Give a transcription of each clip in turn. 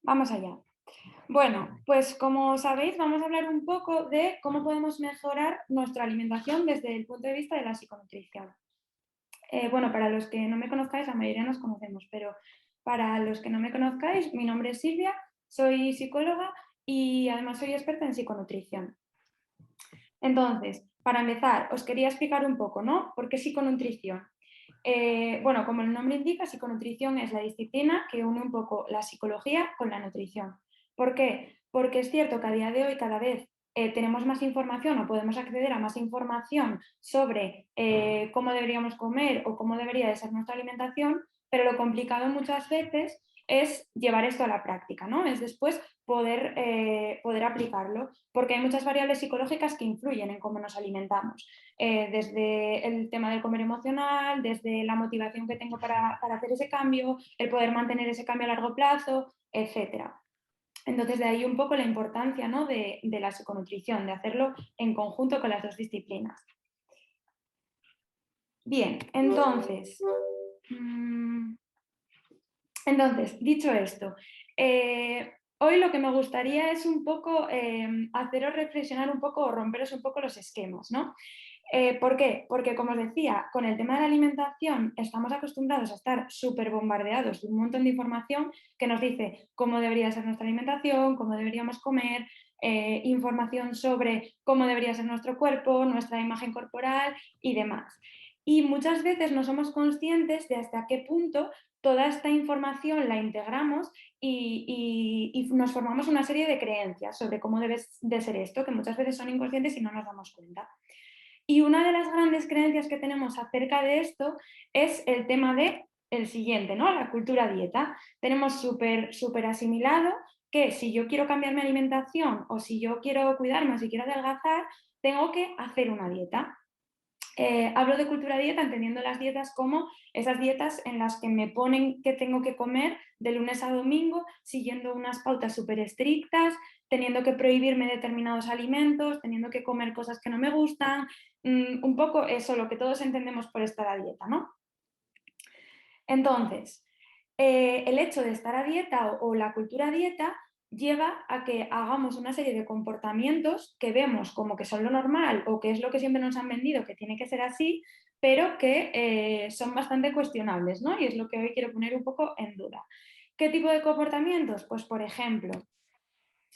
Vamos allá. Bueno, pues como sabéis, vamos a hablar un poco de cómo podemos mejorar nuestra alimentación desde el punto de vista de la psiconutrición. Bueno, para los que no me conozcáis, la mayoría nos conocemos, pero para los que no me conozcáis, mi nombre es Silvia, soy psicóloga y además soy experta en psiconutrición. Entonces, para empezar, os quería explicar un poco, ¿no? ¿Por qué psiconutrición? Bueno, como el nombre indica, psiconutrición es la disciplina que une un poco la psicología con la nutrición. ¿Por qué? Porque es cierto que a día de hoy cada vez tenemos más información o podemos acceder a más información sobre cómo deberíamos comer o cómo debería de ser nuestra alimentación, pero lo complicado muchas veces es llevar esto a la práctica, ¿no? Es después poder aplicarlo, porque hay muchas variables psicológicas que influyen en cómo nos alimentamos. Desde el tema del comer emocional, desde la motivación que tengo para hacer ese cambio, el poder mantener ese cambio a largo plazo, etcétera. Entonces, de ahí un poco la importancia, ¿no? de la psiconutrición, de hacerlo en conjunto con las dos disciplinas. Bien, mm, entonces, dicho esto, hoy lo que me gustaría es un poco haceros reflexionar un poco o romperos un poco los esquemas, ¿no? ¿Por qué? Porque, como os decía, con el tema de la alimentación estamos acostumbrados a estar súper bombardeados de un montón de información que nos dice cómo debería ser nuestra alimentación, cómo deberíamos comer, información sobre cómo debería ser nuestro cuerpo, nuestra imagen corporal y demás. Y muchas veces no somos conscientes de hasta qué punto toda esta información la integramos y nos formamos una serie de creencias sobre cómo debe de ser esto, que muchas veces son inconscientes y no nos damos cuenta. Y una de las grandes creencias que tenemos acerca de esto es el tema de el siguiente, ¿no? La cultura dieta. Tenemos súper asimilado que si yo quiero cambiar mi alimentación o si yo quiero cuidarme o si quiero adelgazar, tengo que hacer una dieta. Hablo de cultura dieta entendiendo las dietas como esas dietas en las que me ponen que tengo que comer de lunes a domingo, siguiendo unas pautas súper estrictas, teniendo que prohibirme determinados alimentos, teniendo que comer cosas que no me gustan, un poco eso, lo que todos entendemos por estar a dieta, ¿no? Entonces, el hecho de estar a dieta o la cultura dieta lleva a que hagamos una serie de comportamientos que vemos como que son lo normal o que es lo que siempre nos han vendido, que tiene que ser así, pero que son bastante cuestionables, ¿no? Y es lo que hoy quiero poner un poco en duda. ¿Qué tipo de comportamientos? Pues, por ejemplo,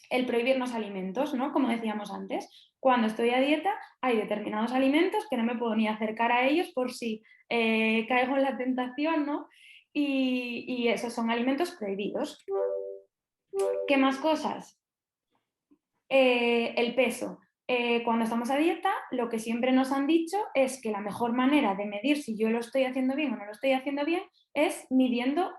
el prohibirnos alimentos, ¿no? Como decíamos antes, cuando estoy a dieta hay determinados alimentos que no me puedo ni acercar a ellos por si caigo en la tentación, ¿no? Y esos son alimentos prohibidos. ¿Qué más cosas? El peso. Cuando estamos a dieta, lo que siempre nos han dicho es que la mejor manera de medir si yo lo estoy haciendo bien o no lo estoy haciendo bien es midiendo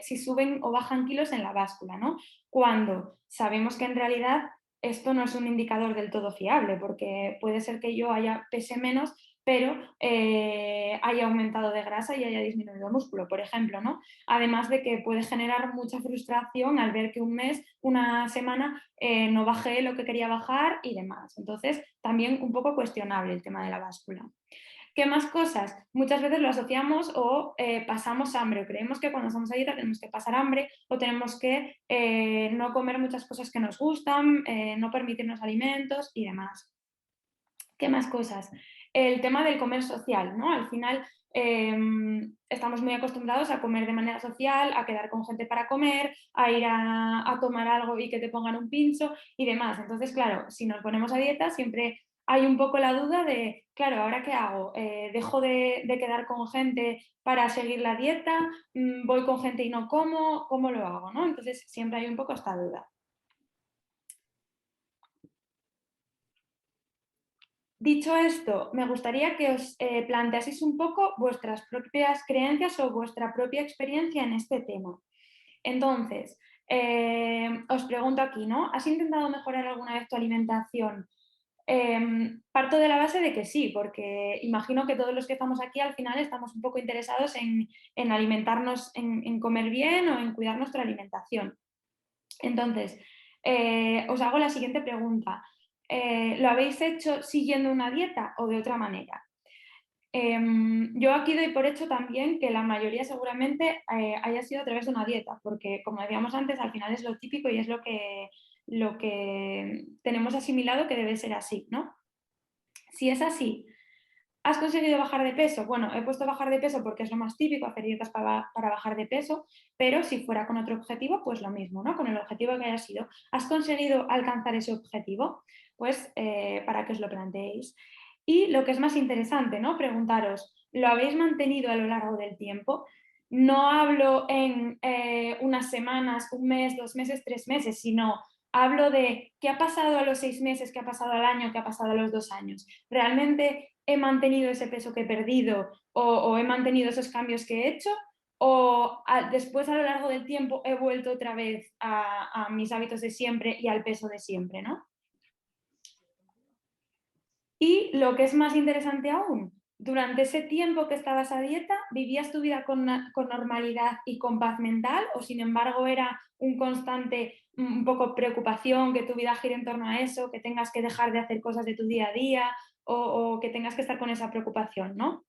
si suben o bajan kilos en la báscula, ¿no? Cuando sabemos que en realidad esto no es un indicador del todo fiable, porque puede ser que yo pese menos, pero haya aumentado de grasa y haya disminuido músculo, por ejemplo, ¿no? Además de que puede generar mucha frustración al ver que un mes, una semana, no bajé lo que quería bajar y demás. Entonces, también un poco cuestionable el tema de la báscula. ¿Qué más cosas? Muchas veces lo asociamos o pasamos hambre, o creemos que cuando estamos a dieta tenemos que pasar hambre o tenemos que no comer muchas cosas que nos gustan, no permitirnos alimentos y demás. ¿Qué más cosas? El tema del comer social, ¿no? Al final estamos muy acostumbrados a comer de manera social, a quedar con gente para comer, a ir a tomar algo y que te pongan un pincho y demás. Entonces, claro, si nos ponemos a dieta, siempre hay un poco la duda de, claro, ¿ahora qué hago? ¿Dejo de quedar con gente para seguir la dieta? ¿Voy con gente y no como? ¿Cómo lo hago? ¿No? Entonces, siempre hay un poco esta duda. Dicho esto, me gustaría que os planteaseis un poco vuestras propias creencias o vuestra propia experiencia en este tema. Entonces, os pregunto aquí, ¿no? ¿Has intentado mejorar alguna vez tu alimentación? Parto de la base de que sí, porque imagino que todos los que estamos aquí al final estamos un poco interesados en alimentarnos, en comer bien o en cuidar nuestra alimentación. Entonces, os hago la siguiente pregunta. ¿Lo habéis hecho siguiendo una dieta o de otra manera? Yo aquí doy por hecho también que la mayoría seguramente haya sido a través de una dieta, porque como decíamos antes, al final es lo típico y es lo que tenemos asimilado que debe ser así, ¿no? Si es así, ¿has conseguido bajar de peso? Bueno, he puesto bajar de peso porque es lo más típico, hacer dietas para bajar de peso, pero si fuera con otro objetivo, pues lo mismo, ¿no? Con el objetivo que haya sido. ¿Has conseguido alcanzar ese objetivo? Pues para que os lo planteéis. Y lo que es más interesante, ¿no? Preguntaros, ¿lo habéis mantenido a lo largo del tiempo? No hablo en unas semanas, un mes, 2 meses, 3 meses, sino hablo de qué ha pasado a los 6 meses, qué ha pasado al año, qué ha pasado a los 2 años. ¿Realmente he mantenido ese peso que he perdido o he mantenido esos cambios que he hecho? ¿O después a lo largo del tiempo he vuelto otra vez a mis hábitos de siempre y al peso de siempre, ¿no? Y lo que es más interesante aún, durante ese tiempo que estabas a dieta, ¿vivías tu vida con normalidad y con paz mental? ¿O sin embargo era un constante, un poco preocupación, que tu vida gire en torno a eso, que tengas que dejar de hacer cosas de tu día a día o que tengas que estar con esa preocupación, ¿no?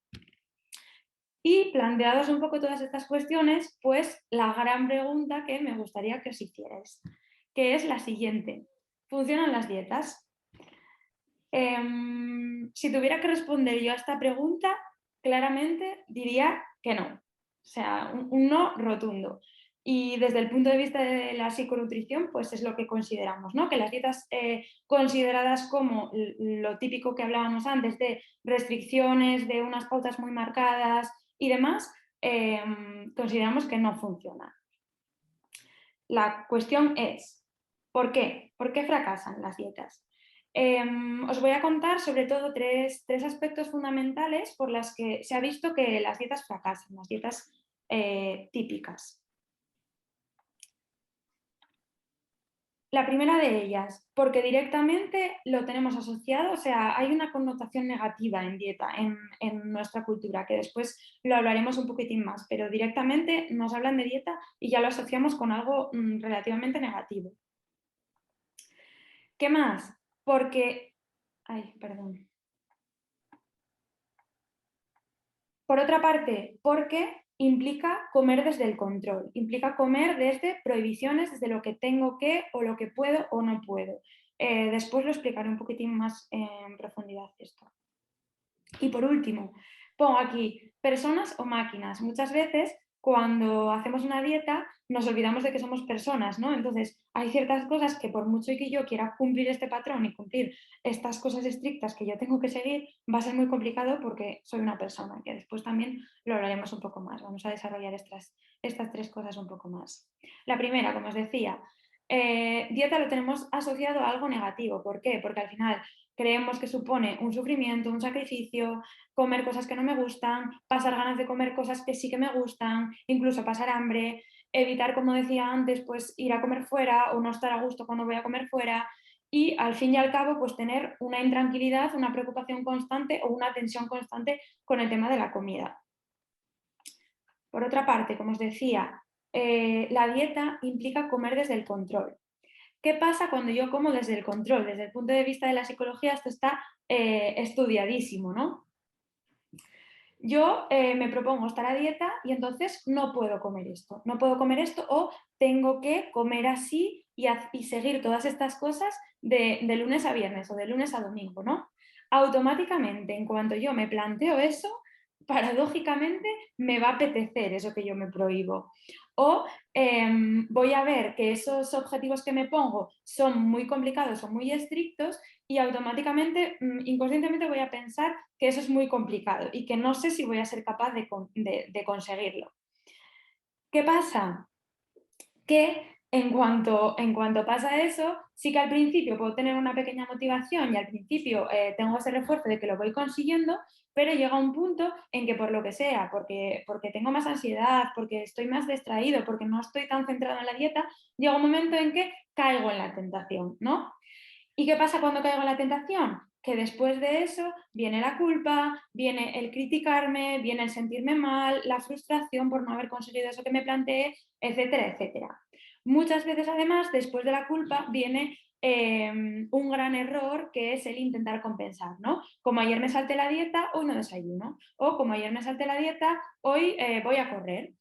Y planteados un poco todas estas cuestiones, pues la gran pregunta que me gustaría que os hicierais, que es la siguiente. ¿Funcionan las dietas? Si tuviera que responder yo a esta pregunta, claramente diría que no. O sea, un no rotundo. Y desde el punto de vista de la psiconutrición, pues es lo que consideramos, ¿no? Que las dietas consideradas como lo típico que hablábamos antes de restricciones, de unas pautas muy marcadas y demás, consideramos que no funcionan. La cuestión es, ¿por qué? ¿Por qué fracasan las dietas? Os voy a contar sobre todo tres aspectos fundamentales por los que se ha visto que las dietas fracasan, las dietas típicas. La primera de ellas, porque directamente lo tenemos asociado, o sea, hay una connotación negativa en dieta en nuestra cultura, que después lo hablaremos un poquitín más, pero directamente nos hablan de dieta y ya lo asociamos con algo relativamente negativo. ¿Qué más? Porque... Ay, perdón. Por otra parte, porque implica comer desde el control, implica comer desde prohibiciones, desde lo que tengo que o lo que puedo o no puedo. Después lo explicaré un poquitín más en profundidad esto. Y por último, pongo aquí personas o máquinas. Muchas veces cuando hacemos una dieta nos olvidamos de que somos personas, ¿no? Entonces hay ciertas cosas que por mucho que yo quiera cumplir este patrón y cumplir estas cosas estrictas que yo tengo que seguir, va a ser muy complicado porque soy una persona, que después también lo hablaremos un poco más. Vamos a desarrollar estas tres cosas un poco más. La primera, como os decía, dieta lo tenemos asociado a algo negativo. ¿Por qué? Porque al final creemos que supone un sufrimiento, un sacrificio, comer cosas que no me gustan, pasar ganas de comer cosas que sí que me gustan, incluso pasar hambre, evitar, como decía antes, pues ir a comer fuera o no estar a gusto cuando voy a comer fuera y al fin y al cabo pues tener una intranquilidad, una preocupación constante o una tensión constante con el tema de la comida. Por otra parte, como os decía, la dieta implica comer desde el control. ¿Qué pasa cuando yo como desde el control? Desde el punto de vista de la psicología esto está estudiadísimo, ¿no? Yo me propongo estar a dieta y entonces no puedo comer esto. No puedo comer esto o tengo que comer así y seguir todas estas cosas de lunes a viernes o de lunes a domingo, ¿no? Automáticamente, en cuanto yo me planteo eso, paradójicamente me va a apetecer eso que yo me prohíbo. O voy a ver que esos objetivos que me pongo son muy complicados o muy estrictos y automáticamente, inconscientemente voy a pensar que eso es muy complicado y que no sé si voy a ser capaz de conseguirlo. ¿Qué pasa? Que en cuanto pasa eso, sí que al principio puedo tener una pequeña motivación y al principio tengo ese refuerzo de que lo voy consiguiendo, pero llega un punto en que por lo que sea, porque tengo más ansiedad, porque estoy más distraído, porque no estoy tan centrado en la dieta, llega un momento en que caigo en la tentación, ¿no? ¿Y qué pasa cuando caigo en la tentación? Que después de eso viene la culpa, viene el criticarme, viene el sentirme mal, la frustración por no haber conseguido eso que me planteé, etcétera, etcétera. Muchas veces además, después de la culpa, viene un gran error que es el intentar compensar, ¿no? Como ayer me salté la dieta, hoy no desayuno. O como ayer me salté la dieta, hoy voy a correr.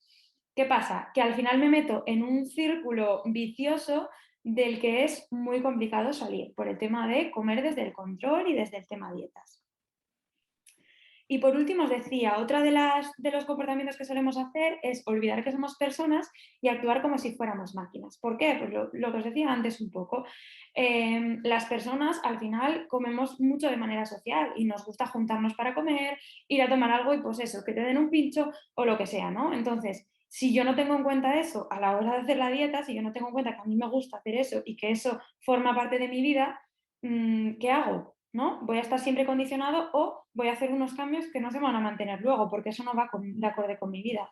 ¿Qué pasa? Que al final me meto en un círculo vicioso del que es muy complicado salir por el tema de comer desde el control y desde el tema dietas. Y por último os decía, otra de los comportamientos que solemos hacer es olvidar que somos personas y actuar como si fuéramos máquinas. ¿Por qué? Pues lo que os decía antes un poco. Las personas al final comemos mucho de manera social y nos gusta juntarnos para comer, ir a tomar algo y pues eso, que te den un pincho o lo que sea, ¿no? Entonces, si yo no tengo en cuenta eso a la hora de hacer la dieta, si yo no tengo en cuenta que a mí me gusta hacer eso y que eso forma parte de mi vida, ¿qué hago? ¿No? Voy a estar siempre condicionado o voy a hacer unos cambios que no se van a mantener luego porque eso no va de acorde con mi vida.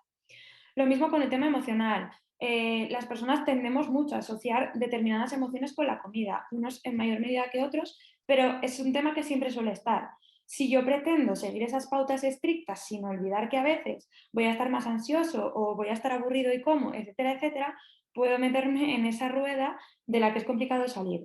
Lo mismo con el tema emocional. Las personas tendemos mucho a asociar determinadas emociones con la comida, unos en mayor medida que otros, pero es un tema que siempre suele estar. Si yo pretendo seguir esas pautas estrictas sin olvidar que a veces voy a estar más ansioso o voy a estar aburrido y como, etcétera, etcétera, puedo meterme en esa rueda de la que es complicado salir.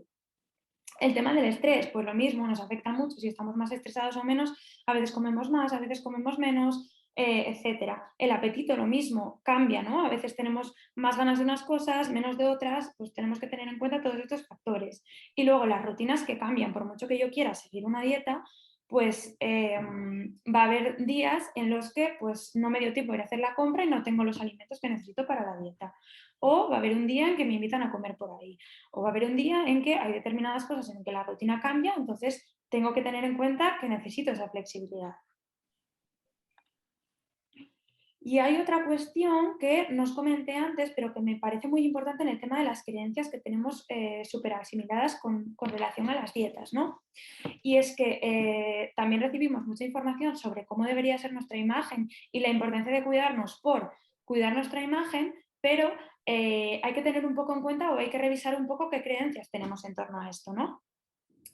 El tema del estrés, pues lo mismo, nos afecta mucho si estamos más estresados o menos, a veces comemos más, a veces comemos menos, etcétera. El apetito, lo mismo, cambia, ¿no? A veces tenemos más ganas de unas cosas, menos de otras, pues tenemos que tener en cuenta todos estos factores. Y luego las rutinas que cambian, por mucho que yo quiera seguir una dieta, pues va a haber días en los que pues no me dio tiempo de ir a hacer la compra y no tengo los alimentos que necesito para la dieta. O va a haber un día en que me invitan a comer por ahí. O va a haber un día en que hay determinadas cosas en que la rutina cambia, entonces tengo que tener en cuenta que necesito esa flexibilidad. Y hay otra cuestión que nos comenté antes, pero que me parece muy importante en el tema de las creencias que tenemos súper asimiladas con relación a las dietas, ¿no? Y es que también recibimos mucha información sobre cómo debería ser nuestra imagen y la importancia de cuidarnos por cuidar nuestra imagen, pero hay que tener un poco en cuenta o hay que revisar un poco qué creencias tenemos en torno a esto, ¿no?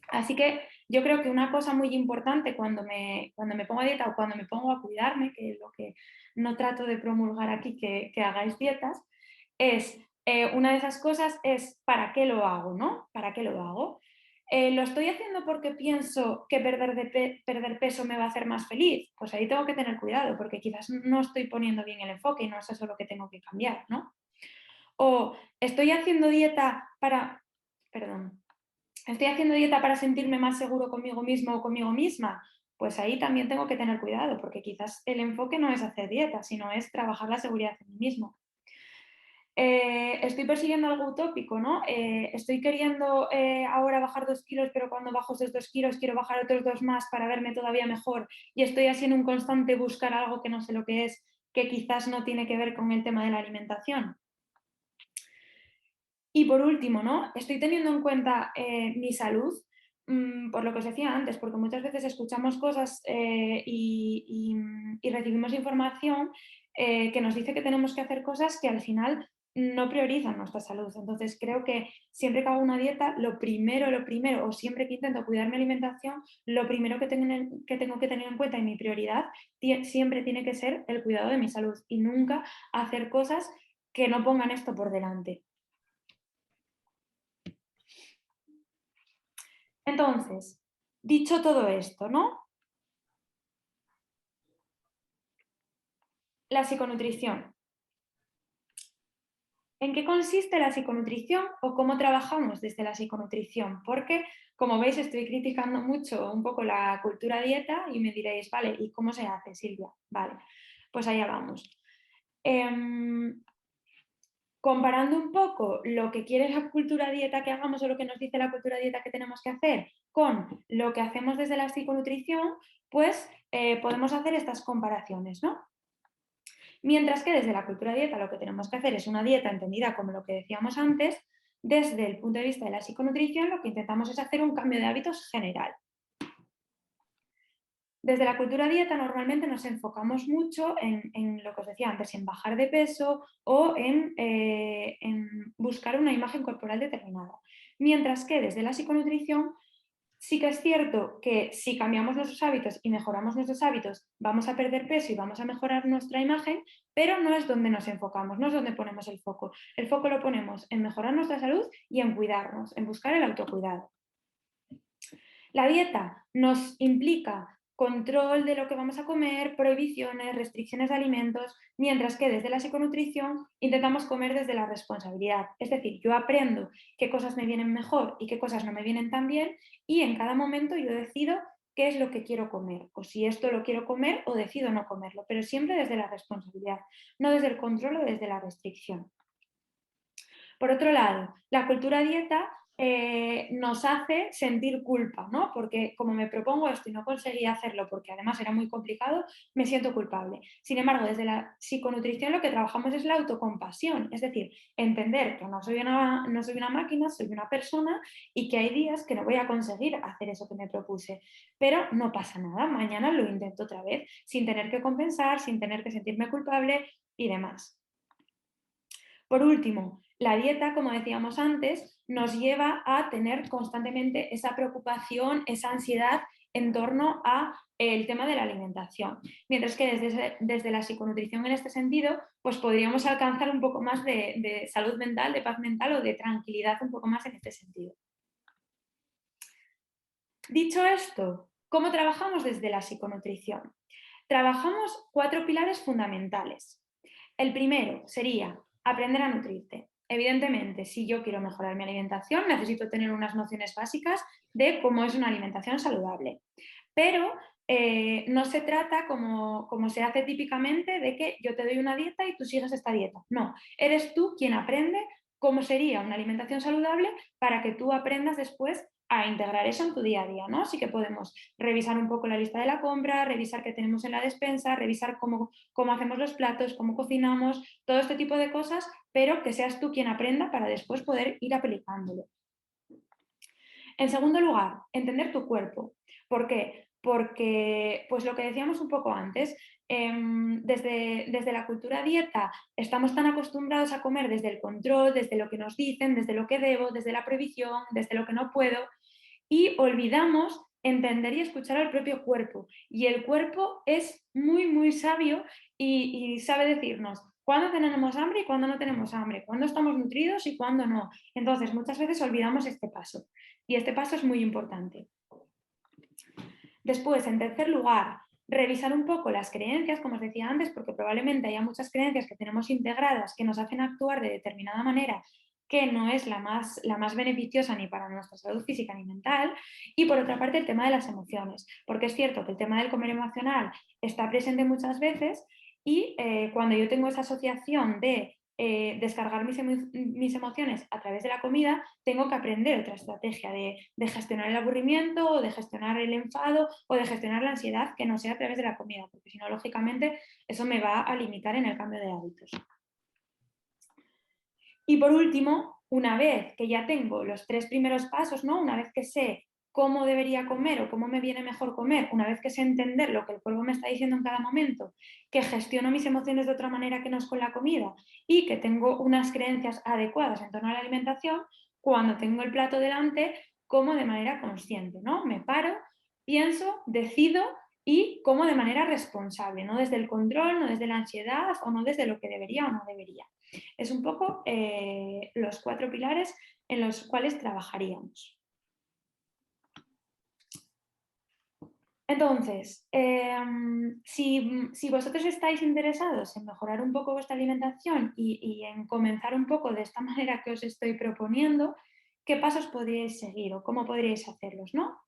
Así que yo creo que una cosa muy importante cuando me pongo a dieta o cuando me pongo a cuidarme, que es lo que no trato de promulgar aquí que hagáis dietas, es una de esas cosas es ¿para qué lo hago? ¿No? ¿Para qué lo hago? ¿Lo estoy haciendo porque pienso que perder peso me va a hacer más feliz? Pues ahí tengo que tener cuidado porque quizás no estoy poniendo bien el enfoque y no es eso lo que tengo que cambiar, ¿no? O estoy haciendo dieta para... Perdón. ¿Estoy haciendo dieta para sentirme más seguro conmigo mismo o conmigo misma? Pues ahí también tengo que tener cuidado, porque quizás el enfoque no es hacer dieta, sino es trabajar la seguridad en mí mismo. Estoy persiguiendo algo utópico, ¿no? Estoy queriendo ahora bajar 2 kilos, pero cuando bajo esos 2 kilos quiero bajar otros 2 más para verme todavía mejor y estoy haciendo un constante buscar algo que no sé lo que es, que quizás no tiene que ver con el tema de la alimentación. Y por último, ¿no? Estoy teniendo en cuenta mi salud, por lo que os decía antes, porque muchas veces escuchamos cosas y recibimos información que nos dice que tenemos que hacer cosas que al final no priorizan nuestra salud. Entonces creo que siempre que hago una dieta, lo primero, o siempre que intento cuidar mi alimentación, lo primero que tengo que tener en cuenta y mi prioridad siempre tiene que ser el cuidado de mi salud y nunca hacer cosas que no pongan esto por delante. Entonces, dicho todo esto, ¿no? La psiconutrición. ¿En qué consiste la psiconutrición o cómo trabajamos desde la psiconutrición? Porque, como veis, estoy criticando mucho un poco la cultura dieta y me diréis, vale, ¿y cómo se hace, Silvia? Vale, pues allá vamos. Comparando un poco lo que quiere la cultura dieta que hagamos o lo que nos dice la cultura dieta que tenemos que hacer con lo que hacemos desde la psiconutrición, pues podemos hacer estas comparaciones, ¿no? Mientras que desde la cultura dieta lo que tenemos que hacer es una dieta entendida como lo que decíamos antes, desde el punto de vista de la psiconutrición lo que intentamos es hacer un cambio de hábitos general. Desde la cultura dieta normalmente nos enfocamos mucho en lo que os decía antes, en bajar de peso o en buscar una imagen corporal determinada. Mientras que desde la psiconutrición Sí que es cierto que si cambiamos nuestros hábitos y mejoramos nuestros hábitos, vamos a perder peso y vamos a mejorar nuestra imagen, pero no es donde nos enfocamos, no es donde ponemos el foco. El foco lo ponemos en mejorar nuestra salud y en cuidarnos, en buscar el autocuidado. La dieta nos implica control de lo que vamos a comer, prohibiciones, restricciones de alimentos, mientras que desde la psiconutrición intentamos comer desde la responsabilidad. Es decir, yo aprendo qué cosas me vienen mejor y qué cosas no me vienen tan bien y en cada momento yo decido qué es lo que quiero comer o si esto lo quiero comer o decido no comerlo, pero siempre desde la responsabilidad, no desde el control o desde la restricción. Por otro lado, la cultura dieta nos hace sentir culpa, ¿no? Porque como me propongo esto y no conseguí hacerlo porque además era muy complicado, me siento culpable. Sin embargo, desde la psiconutrición lo que trabajamos es la autocompasión, es decir, entender que no soy una máquina, soy una persona y que hay días que no voy a conseguir hacer eso que me propuse. Pero no pasa nada, mañana lo intento otra vez, sin tener que compensar, sin tener que sentirme culpable y demás. Por último, la dieta, como decíamos antes, nos lleva a tener constantemente esa preocupación, esa ansiedad en torno a el tema de la alimentación. Mientras que desde la psiconutrición en este sentido, pues podríamos alcanzar un poco más de salud mental, de paz mental o de tranquilidad un poco más en este sentido. Dicho esto, ¿cómo trabajamos desde la psiconutrición? Trabajamos 4 pilares fundamentales. El primero sería aprender a nutrirte. Evidentemente, si yo quiero mejorar mi alimentación, necesito tener unas nociones básicas de cómo es una alimentación saludable. Pero no se trata, como se hace típicamente, de que yo te doy una dieta y tú sigues esta dieta. No, eres tú quien aprende cómo sería una alimentación saludable para que tú aprendas después a integrar eso en tu día a día, ¿no? Así que podemos revisar un poco la lista de la compra, revisar qué tenemos en la despensa, revisar cómo hacemos los platos, cómo cocinamos, todo este tipo de cosas, pero que seas tú quien aprenda para después poder ir aplicándolo. En segundo lugar, entender tu cuerpo. ¿Por qué? Porque, pues lo que decíamos un poco antes, desde la cultura dieta estamos tan acostumbrados a comer desde el control, desde lo que nos dicen, desde lo que debo, desde la prohibición, desde lo que no puedo, y olvidamos entender y escuchar al propio cuerpo. Y el cuerpo es muy, muy sabio y sabe decirnos cuándo tenemos hambre y cuándo no tenemos hambre, cuándo estamos nutridos y cuándo no. Entonces, muchas veces olvidamos este paso. Y este paso es muy importante. Después, en tercer lugar, revisar un poco las creencias, como os decía antes, porque probablemente haya muchas creencias que tenemos integradas que nos hacen actuar de determinada manera que no es la más beneficiosa ni para nuestra salud física ni mental. Y por otra parte, el tema de las emociones, porque es cierto que el tema del comer emocional está presente muchas veces y cuando yo tengo esa asociación de descargar mis emociones a través de la comida, tengo que aprender otra estrategia de gestionar el aburrimiento o de gestionar el enfado o de gestionar la ansiedad que no sea a través de la comida, porque si no, lógicamente, eso me va a limitar en el cambio de hábitos. Y por último, una vez que ya tengo los 3 primeros pasos, ¿no? Una vez que sé cómo debería comer o cómo me viene mejor comer, una vez que sé entender lo que el cuerpo me está diciendo en cada momento, que gestiono mis emociones de otra manera que no es con la comida y que tengo unas creencias adecuadas en torno a la alimentación, cuando tengo el plato delante, como de manera consciente, ¿no? Me paro, pienso, decido y como de manera responsable, no desde el control, no desde la ansiedad o no desde lo que debería o no debería. Es un poco los 4 pilares en los cuales trabajaríamos. Entonces, si vosotros estáis interesados en mejorar un poco vuestra alimentación y en comenzar un poco de esta manera que os estoy proponiendo, ¿qué pasos podríais seguir o cómo podríais hacerlos, ¿no?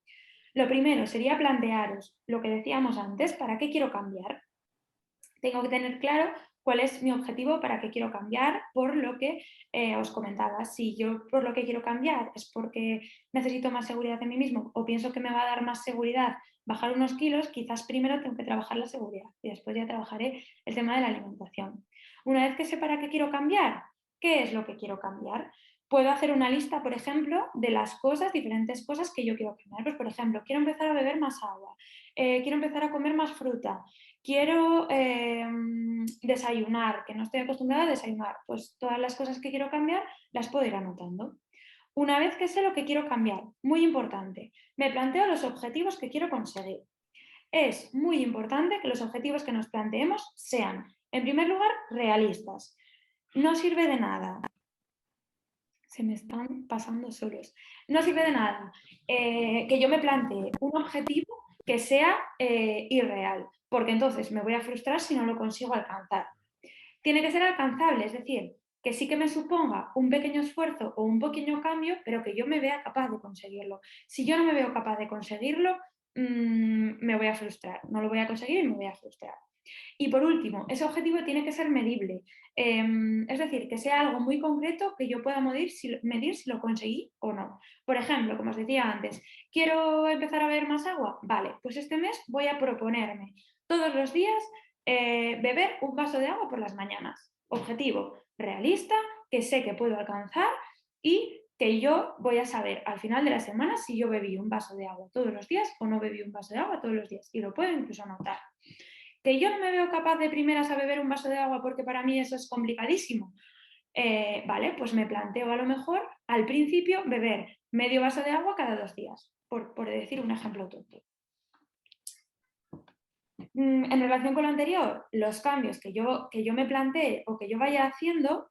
Lo primero sería plantearos lo que decíamos antes, ¿para qué quiero cambiar? Tengo que tener claro cuál es mi objetivo, para qué quiero cambiar, por lo que os comentaba. Si yo por lo que quiero cambiar es porque necesito más seguridad en mí mismo o pienso que me va a dar más seguridad bajar unos kilos, quizás primero tengo que trabajar la seguridad y después ya trabajaré el tema de la alimentación. Una vez que sé para qué quiero cambiar, ¿qué es lo que quiero cambiar? Puedo hacer una lista, por ejemplo, de las cosas, diferentes cosas que yo quiero cambiar. Pues, por ejemplo, quiero empezar a beber más agua, quiero empezar a comer más fruta, quiero desayunar, que no estoy acostumbrada a desayunar, pues todas las cosas que quiero cambiar las puedo ir anotando. Una vez que sé lo que quiero cambiar, muy importante, me planteo los objetivos que quiero conseguir. Es muy importante que los objetivos que nos planteemos sean, en primer lugar, realistas. No sirve de nada. Se me están pasando solos. No sirve de nada que yo me plantee un objetivo que sea irreal, porque entonces me voy a frustrar si no lo consigo alcanzar. Tiene que ser alcanzable, es decir, que sí que me suponga un pequeño esfuerzo o un pequeño cambio, pero que yo me vea capaz de conseguirlo. Si yo no me veo capaz de conseguirlo, me voy a frustrar, no lo voy a conseguir y me voy a frustrar. Y por último, ese objetivo tiene que ser medible, es decir, que sea algo muy concreto que yo pueda medir si lo conseguí o no. Por ejemplo, como os decía antes, ¿quiero empezar a beber más agua? Vale, pues este mes voy a proponerme todos los días beber un vaso de agua por las mañanas. Objetivo realista, que sé que puedo alcanzar y que yo voy a saber al final de la semana si yo bebí un vaso de agua todos los días o no bebí un vaso de agua todos los días. Y lo puedo incluso anotar. Que yo no me veo capaz de primeras a beber un vaso de agua porque para mí eso es complicadísimo. Vale, pues me planteo a lo mejor al principio beber medio vaso de agua cada 2 días, por decir un ejemplo tonto. En relación con lo anterior, los cambios que yo me plantee o que yo vaya haciendo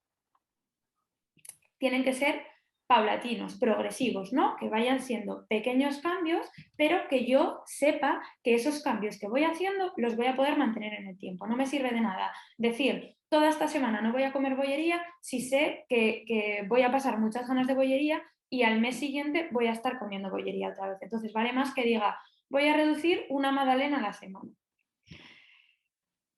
tienen que ser paulatinos, progresivos, ¿no? Que vayan siendo pequeños cambios, pero que yo sepa que esos cambios que voy haciendo los voy a poder mantener en el tiempo. No me sirve de nada decir, toda esta semana no voy a comer bollería si sé que voy a pasar muchas ganas de bollería y al mes siguiente voy a estar comiendo bollería otra vez. Entonces vale más que diga, voy a reducir una magdalena a la semana.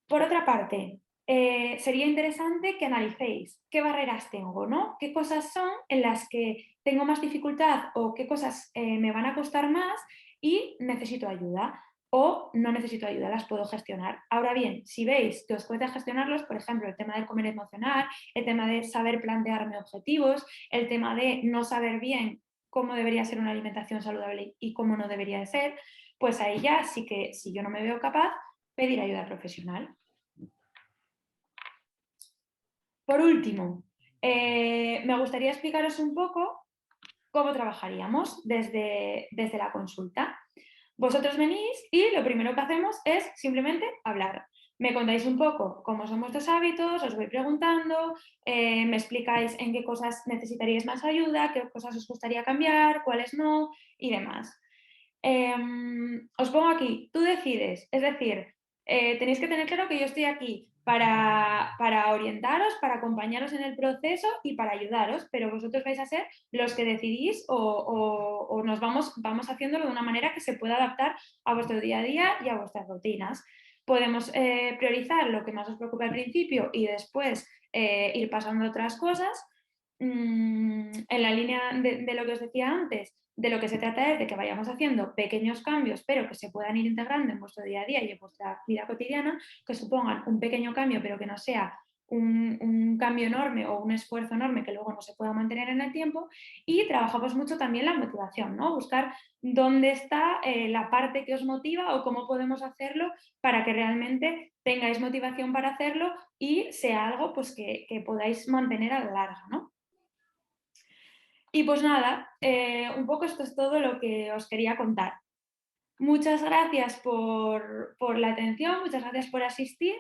Por otra parte, sería interesante que analicéis qué barreras tengo, ¿no? ¿Qué cosas son en las que tengo más dificultad o qué cosas me van a costar más y necesito ayuda? O no necesito ayuda, las puedo gestionar. Ahora bien, si veis que os cuesta gestionarlos, por ejemplo, el tema del comer emocional, el tema de saber plantearme objetivos, el tema de no saber bien cómo debería ser una alimentación saludable y cómo no debería de ser, pues ahí ya sí que, si yo no me veo capaz, pedir ayuda profesional. Por último, me gustaría explicaros un poco cómo trabajaríamos desde la consulta. Vosotros venís y lo primero que hacemos es simplemente hablar. Me contáis un poco cómo son vuestros hábitos, os voy preguntando, me explicáis en qué cosas necesitaríais más ayuda, qué cosas os gustaría cambiar, cuáles no y demás. Os pongo aquí, tú decides, es decir, tenéis que tener claro que yo estoy aquí para orientaros, para acompañaros en el proceso y para ayudaros, pero vosotros vais a ser los que decidís o nos vamos haciéndolo de una manera que se pueda adaptar a vuestro día a día y a vuestras rutinas. Podemos priorizar lo que más os preocupa al principio y después ir pasando a otras cosas. En la línea de lo que os decía antes, de lo que se trata es de que vayamos haciendo pequeños cambios, pero que se puedan ir integrando en vuestro día a día y en vuestra vida cotidiana, que supongan un pequeño cambio, pero que no sea un cambio enorme o un esfuerzo enorme que luego no se pueda mantener en el tiempo. Y trabajamos mucho también la motivación, ¿no? Buscar dónde está la parte que os motiva o cómo podemos hacerlo para que realmente tengáis motivación para hacerlo y sea algo pues, que podáis mantener a la larga, ¿no? Y pues nada, un poco esto es todo lo que os quería contar. Muchas gracias por la atención, muchas gracias por asistir